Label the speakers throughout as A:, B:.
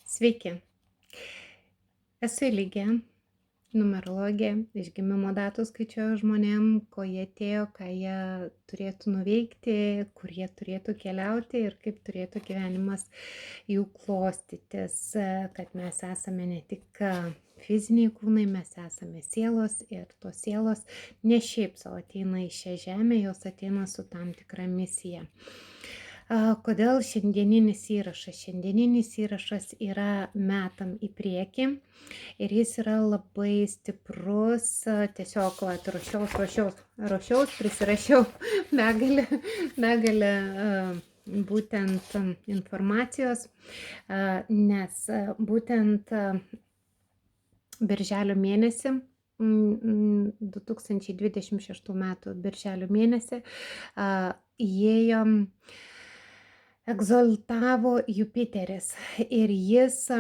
A: Sveiki, esu Eligė, numerologė, iš gimimo datų skaičiuoju žmonėm, ko jie atėjo, ką jie turėtų nuveikti, kur jie turėtų keliauti ir kaip turėtų gyvenimas jų klostytis, kad mes esame ne tik fiziniai kūnai, mes esame sielos ir tos sielos ne šiaip sau ateina į šią žemę, jos ateina su tam tikra misija. Kodėl šiandieninis įrašas? Šiandieninis įrašas yra metam į priekį ir jis yra labai stiprus. Tiesiog ruošiaus, prisirašiau begalę būtent informacijos, nes būtent birželio mėnesį 2026 metų birželio mėnesį įėjo egzaltavo Jupiteris ir jis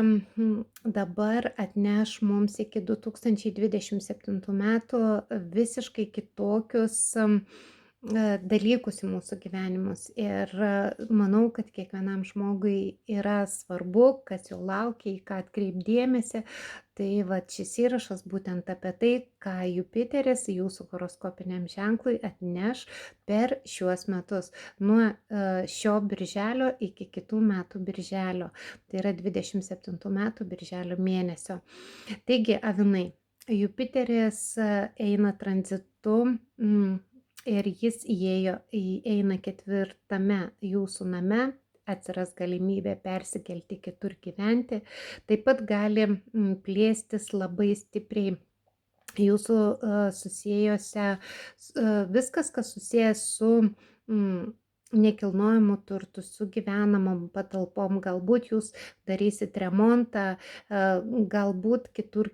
A: dabar atneš mums iki 2027 metų visiškai kitokius dalykus į mūsų gyvenimus. Ir manau, kad kiekvienam žmogui yra svarbu, kas jo laukia, į ką atkreipti dėmesį. Tai va šis įrašas būtent apie tai, ką Jupiteris jūsų horoskopiniam ženklui atneš per šiuos metus. Nuo šio birželio iki kitų metų birželio. Tai yra 27 metų birželio mėnesio. Taigi, avinai, Jupiteris eina tranzitu ir jis eina 4 jūsų name, atsiras galimybė persikelti kitur gyventi, taip pat gali plėstis labai stipriai jūsų susijęjose, viskas, kas susijęs su nekilnojamu turtu, su gyvenamom patalpom, galbūt jūs darysit remontą, galbūt kitur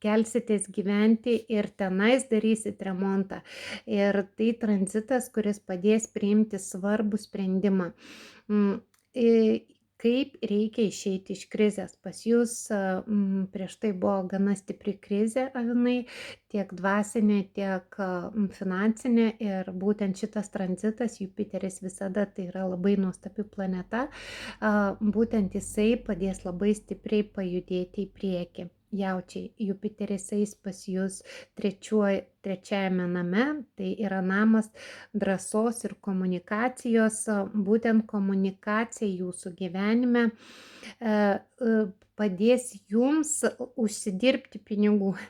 A: kelsitės gyventi ir tenais darysit remontą. Ir tai tranzitas, kuris padės priimti svarbų sprendimą. Kaip reikia išeiti iš krizės. Pas jūs prieš tai buvo gana stipri krizė, avinai, tiek dvasinė, tiek finansinė, ir būtent šitas tranzitas, Jupiteris visada tai yra labai nuostabi planeta, būtent jisai padės labai stipriai pajudėti į priekį. Jaučiai, Jupiteris eis pas jūs trečiajame name, tai yra namas drąsos ir komunikacijos, būtent komunikacija jūsų gyvenime padės jums užsidirbti pinigų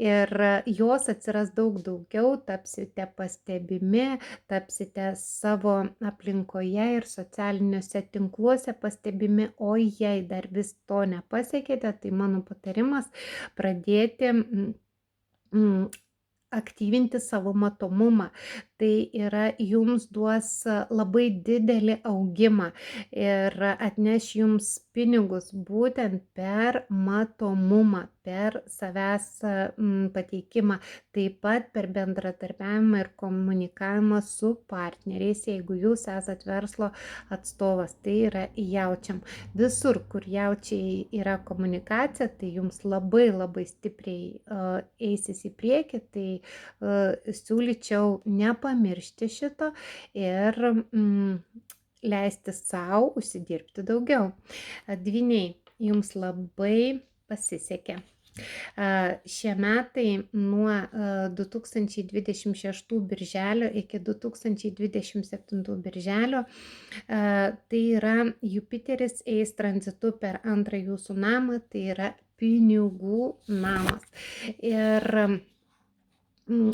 A: ir jos atsiras daug daugiau, tapsite pastebimi, tapsite savo aplinkoje ir socialiniuose tinkluose pastebimi, o jei dar vis to nepasiekėte, tai mano patarimas pradėti aktyvinti savo matomumą. Tai yra jums duos labai didelį augimą ir atneš jums pinigus būtent per matomumą, per savęs pateikimą, taip pat per bendradarbiavimą ir komunikavimą su partneriais, jeigu jūs esat verslo atstovas, tai yra jaučiam. Visur, kur jaučiai yra komunikacija, tai jums labai stipriai eisis į priekį, tai siūlyčiau nepamiršti šito ir leisti savo užsidirbti daugiau. Dvyniai, jums labai pasisekė. Šie metai nuo 2026 birželio iki 2027 birželio, tai yra Jupiteris eis tranzitu per antrą jūsų namą, tai yra pinigų namas. Ir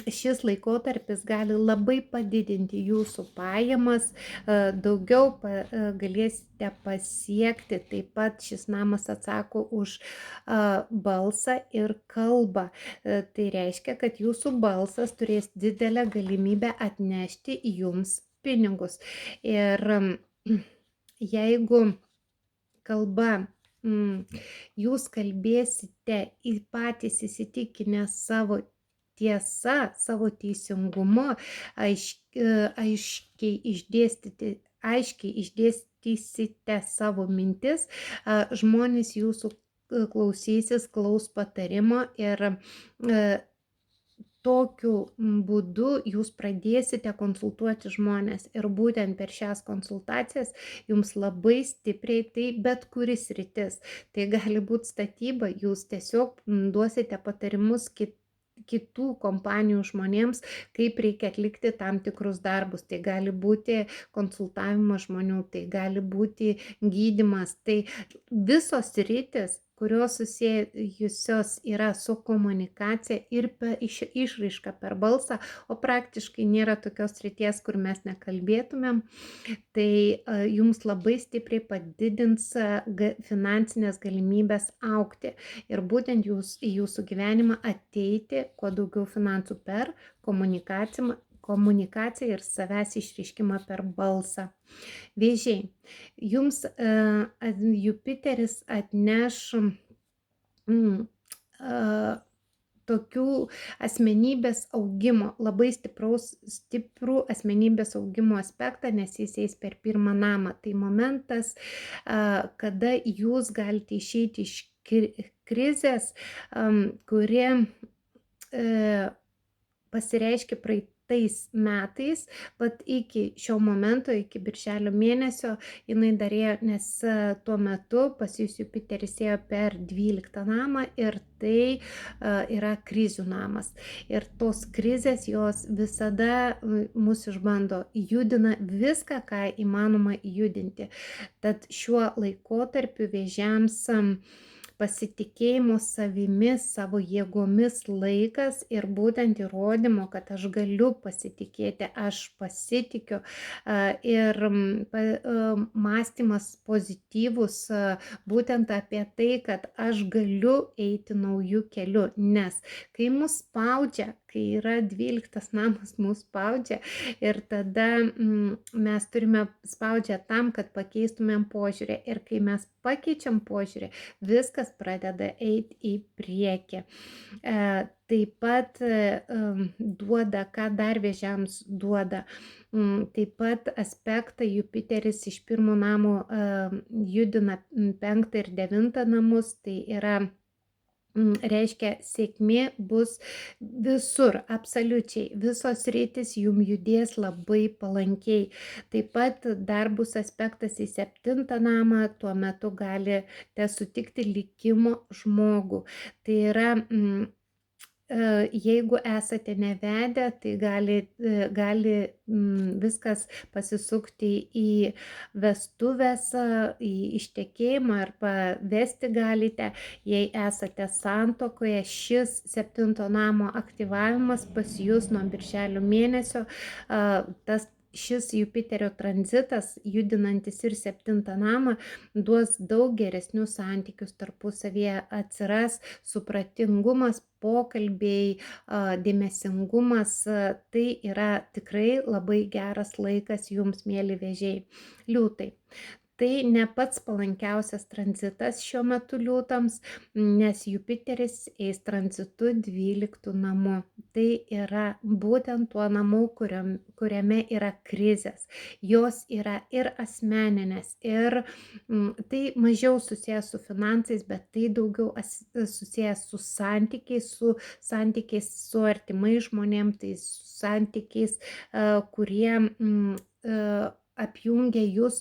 A: šis laikotarpis gali labai padidinti jūsų pajamas, daugiau galėsite pasiekti. Taip pat šis namas atsako už balsą ir kalbą. Tai reiškia, kad jūsų balsas turės didelę galimybę atnešti jums pinigus. Ir jeigu kalba jūs kalbėsite patys įsitikinę savo tiesa, savo teisingumu, aiškiai išdėstysite savo mintis, žmonės jūsų klausysis, klaus patarimo ir tokiu būdu jūs pradėsite konsultuoti žmones ir būtent per šias konsultacijas jums labai stipriai tai bet kuri sritis. Tai gali būt statyba, jūs tiesiog duosite patarimus kitų kompanijų žmonėms, kaip reikia atlikti tam tikrus darbus. Tai gali būti konsultavimas žmonių, tai gali būti gydymas. Tai visos sritis, kurios susijusios yra su komunikacija ir išraiška per balsą, o praktiškai nėra tokios srities, kur mes nekalbėtumėm, tai jums labai stipriai padidins finansinės galimybės augti ir būtent į jūsų gyvenimą ateiti kuo daugiau finansų per komunikaciją ir savęs išreiškimą per balsą. Vėžiai, jums Jupiteris atneš tokių asmenybės augimo, labai stiprų asmenybės augimo aspektą, nes jis eis per pirmą namą. Tai momentas, kada jūs galite išeiti iš krizės, kuri pasireiškia praeitais metais, bet iki šio momento, iki birželio mėnesio, jinai darėjo, nes tuo metu pas jūs Jupiteris ėjo per 12 namą ir tai yra krizių namas. Ir tos krizės jos visada mus išbando, judina viską, ką įmanoma judinti. Tad šiuo laikotarpiu vėžiams pasitikėjimo savimi, savo jėgomis laikas ir būtent įrodymo, kad aš galiu pasitikėti, aš pasitikiu ir mąstymas pozityvus būtent apie tai, kad aš galiu eiti naujų kelių, nes kai mus spaudžia, kai yra 12 namas mus spaudžia ir tada mes turime spaudžia tam, kad pakeistumėm požiūrį ir kai mes pakeičiam požiūrį, viskas pradeda eiti į priekį. Taip pat duoda, ką dar vėžiams duoda. Taip pat aspektą Jupiteris iš pirmo namo judina 5 ir 9 namus, tai yra reiškia sėkmė bus visur, absoliučiai, visos sritys jum judės labai palankiai. Taip pat dar bus aspektas į 7 namą, tuo metu galite sutikti likimo žmogų. Tai yra jeigu esate nevedę, tai gali viskas pasisukti į vestuvės, į ištekėjimą arba vesti galite. Jei esate santuokoje, šis 7 namo aktyvavimas pas jūs nuo birželio mėnesio, šis Jupiterio tranzitas, judinantis ir 7 namą, duos daug geresnius santykius tarpusavyje, atsiras supratingumas, pokalbiai, dėmesingumas, tai yra tikrai labai geras laikas jums, mėly vėžiai. Liūtai. Tai ne pats palankiausias tranzitas šiuo metu liūtams, nes Jupiteris eis tranzitu 12 namu. Tai yra būtent tuo namu, kuriame yra krizės. Jos yra ir asmeninės, ir tai mažiau susijęs su finansais, bet tai daugiau susijęs su santykiais su artimai žmonėm, tai santykiais, kurie apjungia jūs.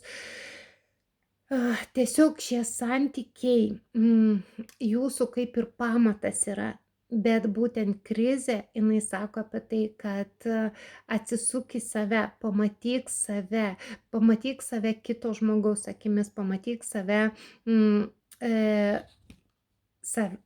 A: Tiesiog šie santykiai jūsų kaip ir pamatas yra, bet būtent krizė, jinai sako apie tai, kad atsisuk į save, pamatyk save kito žmogaus akimis, pamatyk save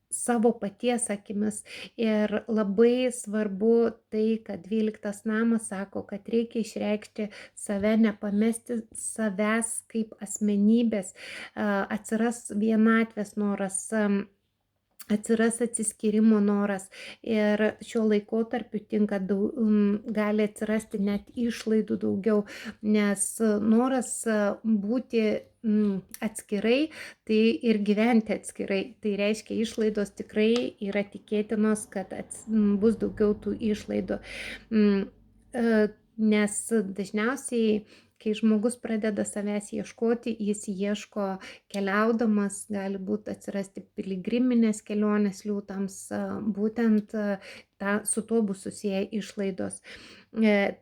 A: savo paties akimis. Ir labai svarbu tai, kad 12 namas sako, kad reikia išreikšti save, nepamesti savęs kaip asmenybės, atsiras vienatvės noras, atsiras atsiskyrimo noras ir šiuo laikotarpiu gali atsirasti net išlaidų daugiau, nes noras būti atskirai, tai ir gyventi atskirai. Tai reiškia, išlaidos tikrai yra tikėtinos, kad bus daugiau tų išlaidų, nes dažniausiai kai žmogus pradeda savęs ieškoti, jis ieško keliaudamas, gali būt atsirasti piligriminės kelionės liūtams, būtent su tuo bus susiję išlaidos.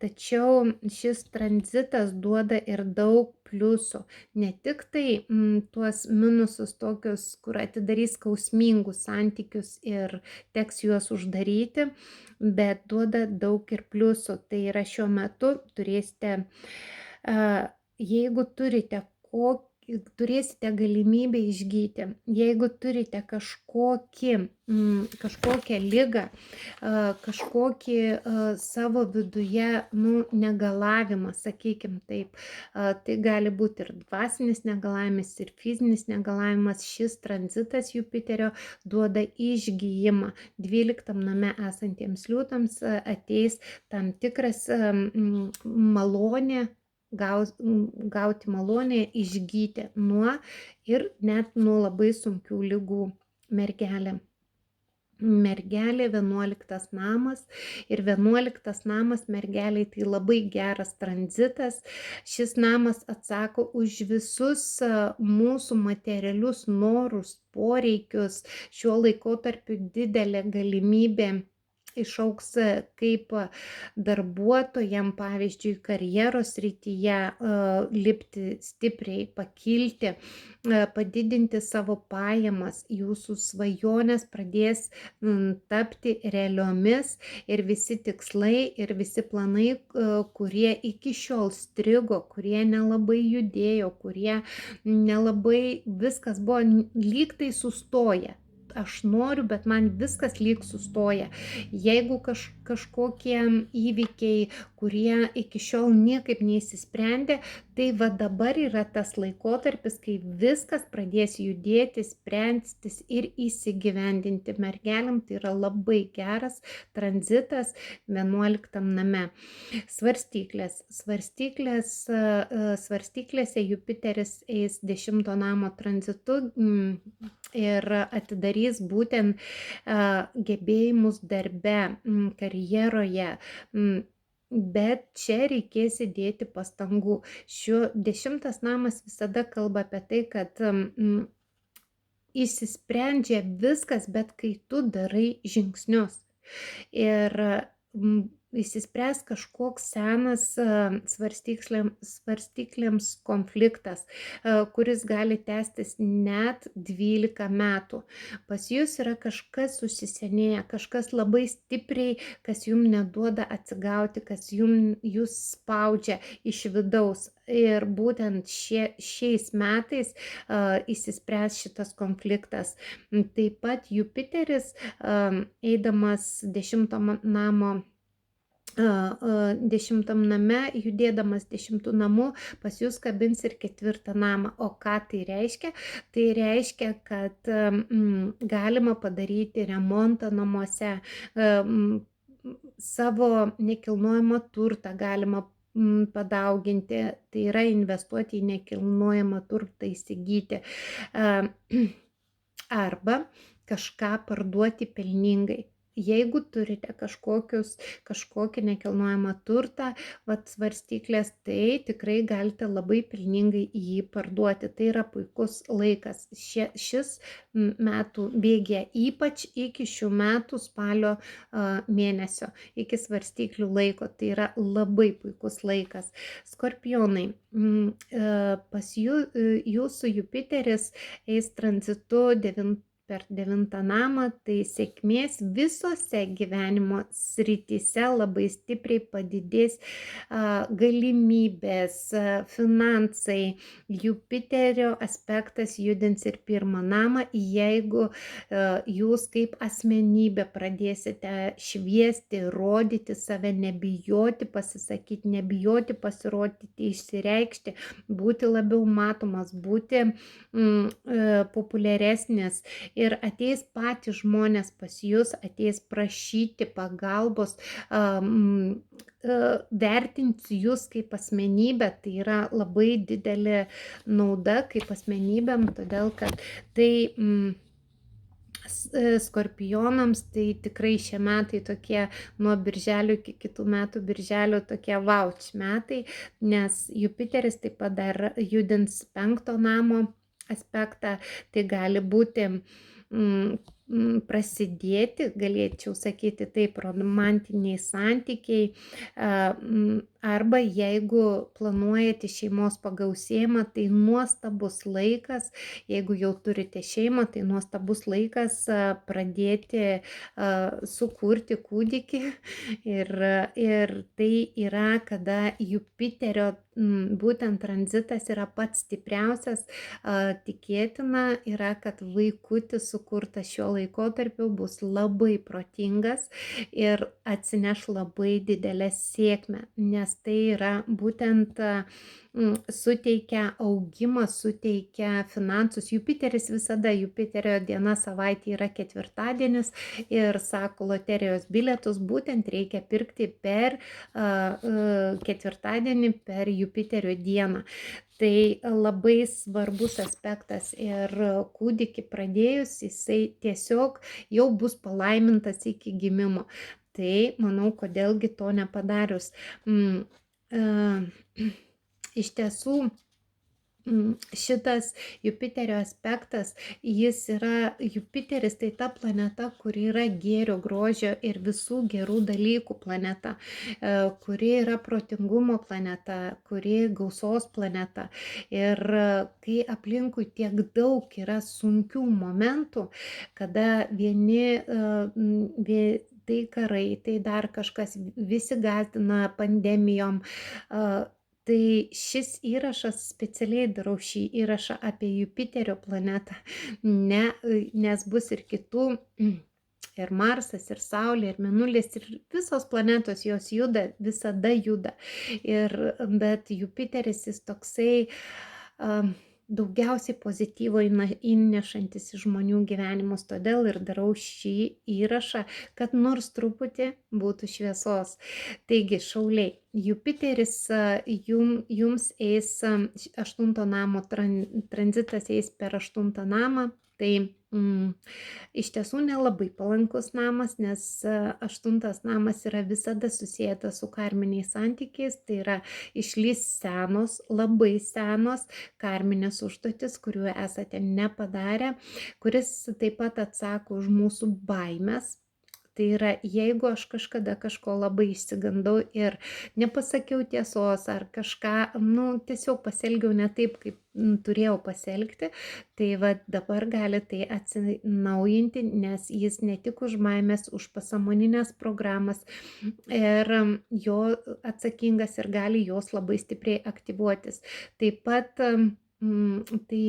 A: Tačiau šis tranzitas duoda ir daug pliusų. Ne tik tai tuos minusus tokius, kur atidarys skausmingus santykius ir teks juos uždaryti, bet duoda daug ir pliusų. Tai yra šiuo metu turėsite, jeigu turėsite galimybę išgyti, jeigu turite kažkokią ligą, kažkokį savo viduje negalavimą, sakykim taip, tai gali būti ir dvasinis negalavimas, ir fizinis negalavimas, šis tranzitas Jupiterio duoda išgijimą. 12 name esantiems liūtams ateis tam tikras malonė, gauti malonę, išgyti nuo ir net nuo labai sunkių ligų. Mergelė 11 namas ir 11 namas mergeliai tai labai geras tranzitas. Šis namas atsako už visus mūsų materialius norus, poreikius. Šiuo laikotarpiu didelė galimybė išaugs kaip darbuotojam, pavyzdžiui, karjeros srityje lipti stipriai, pakilti, padidinti savo pajamas, jūsų svajonės pradės tapti realiomis ir visi tikslai ir visi planai, kurie iki šiol strigo, kurie nelabai judėjo, kurie nelabai viskas buvo lyg tai sustoję. Aš noriu, bet man viskas lyg sustoja. Jeigu kažkokie įvykiai, kurie iki šiol niekaip neįsisprendė, tai va dabar yra tas laikotarpis, kai viskas pradės judėti, spręstis ir įsigyvendinti. Mergelėm tai yra labai geras tranzitas 11 name. Svarstyklėse Jupiteris eis 10 namo tranzitu ir atidarys būtent gebėjimus darbe, karjeroje, bet čia reikės įdėti pastangų. 10 namas visada kalba apie tai, kad išsisprendžia viskas, bet kai tu darai žingsnius ir išsispręs kažkoks senas svarstyklėms konfliktas, kuris gali tęstis net 12 metų. Pas jūs yra kažkas susisenėję, kažkas labai stipriai, kas jums neduoda atsigauti, kas jūs spaudžia iš vidaus. Ir būtent šiais metais išsispręs šitas konfliktas. Taip pat Jupiteris, eidamas 10 namo 10 name, judėdamas 10 namų, pas jūs kabins ir 4 namą. O ką tai reiškia? Tai reiškia, kad galima padaryti remontą namuose, savo nekilnojamą turtą galima padauginti, tai yra investuoti į nekilnojamą turtą, įsigyti arba kažką parduoti pelningai. Jeigu turite kažkokį nekilnojamą turtą, svarstyklės, tai tikrai galite labai pelningai jį parduoti. Tai yra puikus laikas. Šis metų bėgė, ypač iki šių metų spalio mėnesio, iki svarstyklių laiko. Tai yra labai puikus laikas. Skorpionai, pas jūsų Jupiteris eis tranzitu per 9 namą, tai sėkmės visose gyvenimo srityse labai stipriai padidės galimybės, finansai. Jupiterio aspektas judins ir 1 namą, jeigu jūs kaip asmenybė pradėsite šviesti, rodyti save, nebijoti pasisakyti, nebijoti pasirodyti, išsireikšti, būti labiau matomas, būti populiaresnis. Ir ateis patys žmonės pas jūs, ateis prašyti pagalbos, vertinti jūs kaip asmenybę. Tai yra labai didelė nauda kaip asmenybėm, todėl kad tai Skorpionams tai tikrai šie metai tokie nuo birželio iki kitų metų birželio tokie vauč metai, nes Jupiteris taip pat dar judins 5 namo aspektą, tai gali būti prasidėti, galėčiau sakyti taip, romantiniai santykiai, arba jeigu planuojate šeimos pagausėjimą, tai nuostabus laikas, jeigu jau turite šeimą, tai nuostabus laikas pradėti sukurti kūdikį ir tai yra, kada Jupiterio būtent tranzitas yra pats stipriausias, tikėtina yra, kad vaikutis sukurtas šiuo laikotarpiu bus labai protingas ir atsineš labai didelę sėkmę, nes tai yra būtent suteikia augimą, suteikia finansus. Jupiterio diena savaitė yra ketvirtadienis ir sako, loterijos bilietus būtent reikia pirkti per ketvirtadienį, per Jupiterio dieną. Tai labai svarbus aspektas ir kūdikį pradėjus, jisai tiesiog jau bus palaimintas iki gimimo. Tai manau, kodėlgi to nepadarius. Iš tiesų, šitas Jupiterio aspektas, Jupiteris tai ta planeta, kuri yra gėrio, grožio ir visų gerų dalykų planeta, kuri yra protingumo planeta, kuri gausos planeta. Ir kai aplinkui tiek daug yra sunkių momentų, kada tai karai, tai dar kažkas, visi gąsdina pandemijom, tai šis įrašas, specialiai darau šį įrašą apie Jupiterio planetą, nes bus ir kitų, ir Marsas, ir Saulė, ir Mėnulis, ir visos planetos, jos juda, visada juda. Bet Jupiteris jis toksai daugiausiai pozityvo įnešantis į žmonių gyvenimus, todėl ir darau šį įrašą, kad nors truputį būtų šviesos. Taigi, šauliai, Jupiteris jums eis 8 namo tranzitas eis per 8 namą, tai iš tiesų nelabai palankus namas, nes 8 namas yra visada susijęs su karminiais santykiais, tai yra išlys senos, labai senos karminės užduotis, kurių esate nepadarę, kuris taip pat atsako už mūsų baimės. Tai yra, jeigu aš kažkada kažko labai išsigandau ir nepasakiau tiesos ar kažką, tiesiog pasielgiau ne taip, kaip turėjau pasielgti, tai va dabar gali tai atsinaujinti, nes jis ne tik už baimės, už pasąmoninės programas ir jo atsakingas ir gali jos labai stipriai aktyvuotis. Taip pat tai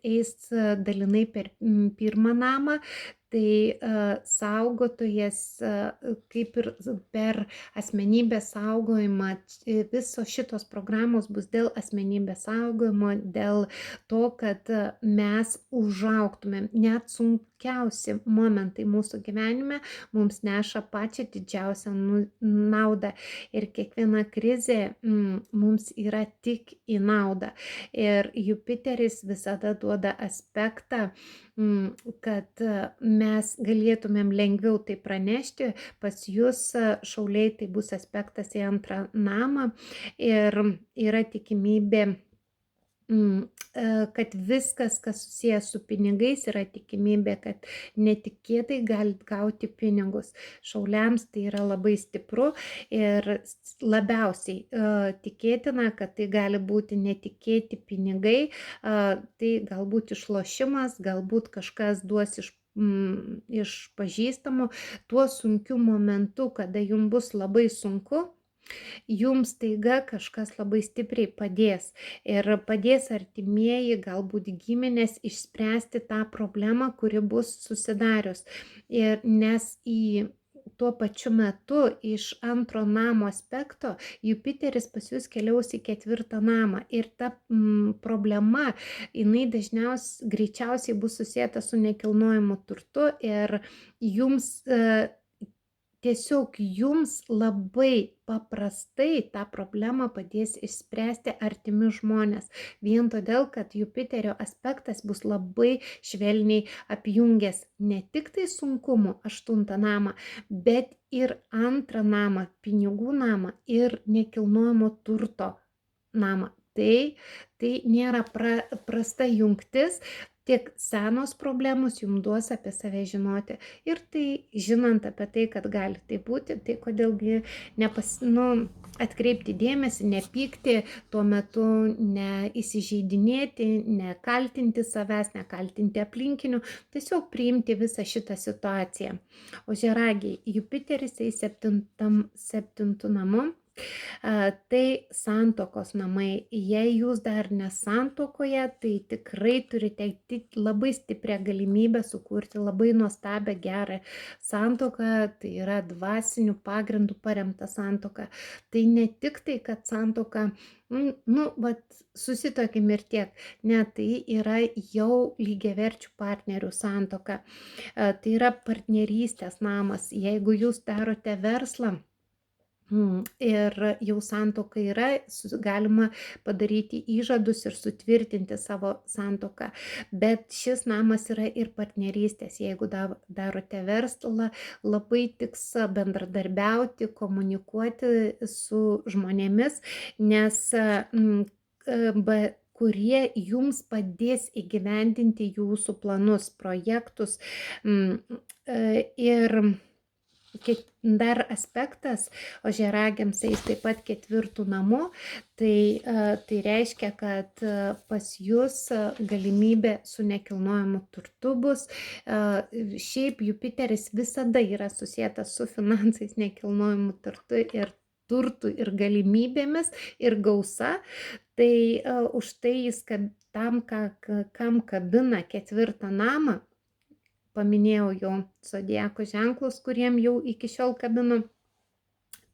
A: eis dalinai per 1 namą, tai saugotojas kaip ir per asmenybės saugojimą, visos šitos programos bus dėl asmenybės saugojimo, dėl to, kad mes užaugtumėm. Net sunkiausi momentai mūsų gyvenime mums neša pačią didžiausią naudą ir kiekviena krizė mums yra tik į naudą. Ir Jupiteris visada duoda aspektą, kad mes galėtumėm lengviau tai pranešti. Pas jūs, šauliai, tai bus aspektas į 2 namą ir yra tikimybė, kad viskas, kas susijęs su pinigais, yra tikimybė, kad netikėtai galit gauti pinigus. Šauliams tai yra labai stipru ir labiausiai tikėtina, kad tai gali būti netikėti pinigai, tai galbūt išlošimas, galbūt kažkas duos iš pažįstamų, tuo sunkiu momentu, kada jums bus labai sunku, jums staiga kažkas labai stipriai padės ir padės artimieji, galbūt giminės išspręsti tą problemą, kuri bus susidarius. Ir nes tuo pačiu metu iš 2 namo aspekto Jupiteris pas jūs keliaus į 4 namą ir ta problema, jinai greičiausiai bus susijęta su nekilnojamu turtu ir jums tiesiog jums labai paprastai tą problemą padės išspręsti artimi žmonės. Vien todėl, kad Jupiterio aspektas bus labai švelniai apjungęs ne tik tai sunkumų 8 namą, bet ir 2 namą, pinigų namą ir nekilnojamo turto namą. Tai nėra prasta jungtis, tiek senos problemos jums duos apie save žinoti. Ir tai, žinant apie tai, kad gali tai būti, tai kodėlgi atkreipti dėmesį, nepykti, tuo metu neįsižeidinėti, nekaltinti savęs, nekaltinti aplinkinių, tiesiog priimti visą šitą situaciją. Ožiaragiai, Jupiteris į 7 namu. Tai santuokos namai. Jei jūs dar nesantuokoje, tai tikrai turite labai stiprią galimybę sukurti labai nuostabią, gerą santuoką, tai yra dvasinių pagrindų paremta santuoka. Tai ne tik tai, kad santuoka, susituokim ir tiek, ne, tai yra jau lygiaverčių partnerių santuoka. Tai yra partnerystės namas. Jeigu jūs darote verslą, ir jau santuoka yra, galima padaryti įžadus ir sutvirtinti savo santuoką. Bet šis namas yra ir partnerystės. Jeigu darote verslą, labai tiks bendradarbiauti, komunikuoti su žmonėmis, nes kurie jums padės įgyvendinti jūsų planus, projektus. Ir dar aspektas ožiaragiams eis taip pat 4 namu, tai reiškia, kad pas jūs galimybė su nekilnojamu turtu bus. Šiaip Jupiteris visada yra susietas su finansais, nekilnojamu turtu ir galimybėmis ir gausa. Tai už tai jis kam kabina 4 namą, paminėjau jau zodiako ženklus, kuriem jau iki šiol kabinu,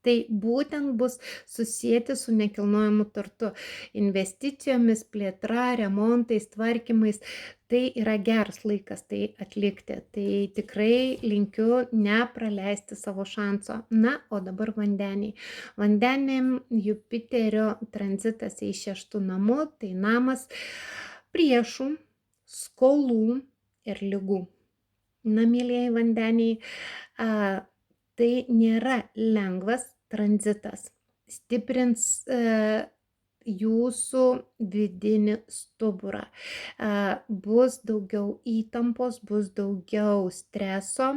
A: tai būtent bus susijęti su nekilnojamu turtu, investicijomis, plėtra, remontais, tvarkymais. Tai yra geras laikas tai atlikti. Tai tikrai linkiu nepraleisti savo šanso. Na, o dabar vandeniai. Vandenėm Jupiterio tranzitas į 6 namu, tai namas priešų, skolų ir ligų. Na, mėlyjeji vandeniai, tai nėra lengvas tranzitas. Stiprins jūsų vidinį stuburą. Bus daugiau įtampos, bus daugiau streso,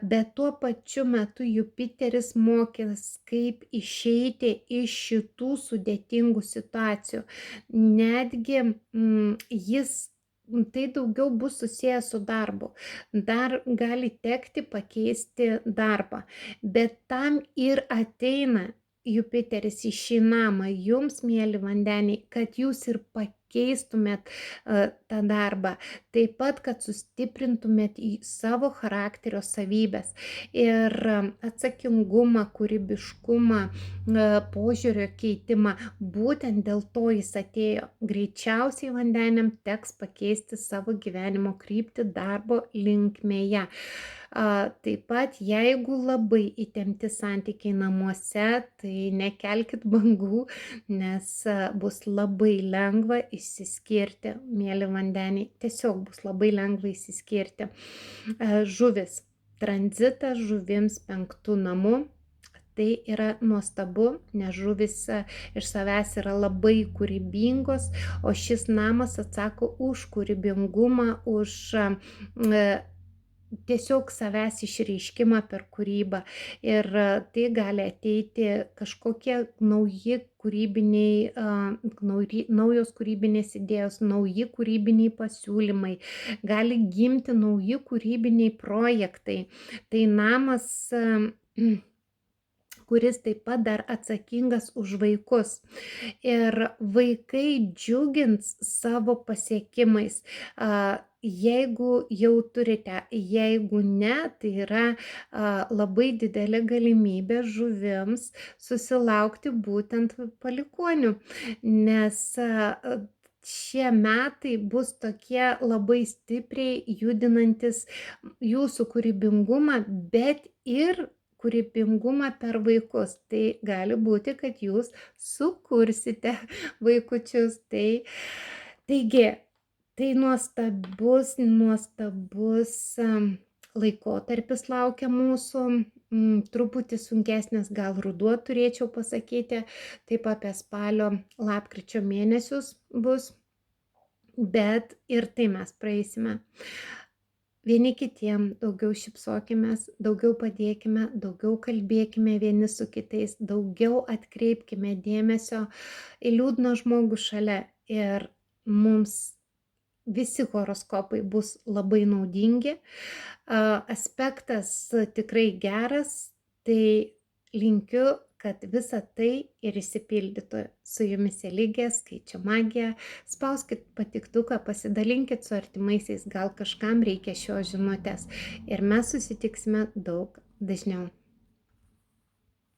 A: bet tuo pačiu metu Jupiteris mokys, kaip išeiti iš šitų sudėtingų situacijų. Netgi tai daugiau bus susijęs su darbu. Dar gali tekti pakeisti darbą, bet tam ir ateina Jupiteris į šį namą jums, mėly vandeniai, kad jūs ir pakeistumėt tą darbą, taip pat, kad sustiprintumėt į savo charakterio savybės ir atsakingumą, kūrybiškumą, požiūrio keitimą. Būtent dėl to jis atėjo. Greičiausiai vandeniam teks pakeisti savo gyvenimo kryptį darbo linkmėje. Taip pat, jeigu labai įtempti santykiai namuose, tai nekelkit bangų, nes bus labai lengva išsiskirti, mėly vandeniai. Tiesiog bus labai lengva išsiskirti. Žuvis. Tranzitas žuvims 5 namu. Tai yra nuostabu, nes žuvis iš savęs yra labai kūrybingos, o šis namas atsako už kūrybingumą, už tiesiog savęs išreiškimą per kūrybą. Ir tai gali ateiti kažkokie naujos kūrybinės idėjos, nauji kūrybiniai pasiūlymai, gali gimti nauji kūrybiniai projektai. Tai namas, kuris taip pat dar atsakingas už vaikus. Ir vaikai džiugins savo pasiekimais. Jeigu jau turite, jeigu ne, tai yra labai didelė galimybė žuvims susilaukti būtent palikuonių, nes šie metai bus tokie labai stipriai judinantis jūsų kūrybingumą, bet ir kūrybingumą per vaikus. Tai gali būti, kad jūs sukursite vaikučius. Taigi, tai nuostabus laikotarpis laukia mūsų, truputį sunkesnis gal ruduo turėčiau pasakyti, taip apie spalio, lapkričio mėnesius bus, bet ir tai mes praeisime. Vieni kitiem daugiau šypsokimės, daugiau padėkime, daugiau kalbėkime vieni su kitais, daugiau atkreipkime dėmesio į liūdną žmogų šalia ir mums visi horoskopai bus labai naudingi. Aspektas tikrai geras, tai linkiu, kad visa tai ir išsipildytų. Su jumis Eligė, skaičių magija. Spauskit patiktuką, pasidalinkit su artimaisiais, gal kažkam reikia šios žinutės. Ir mes susitiksime daug dažniau.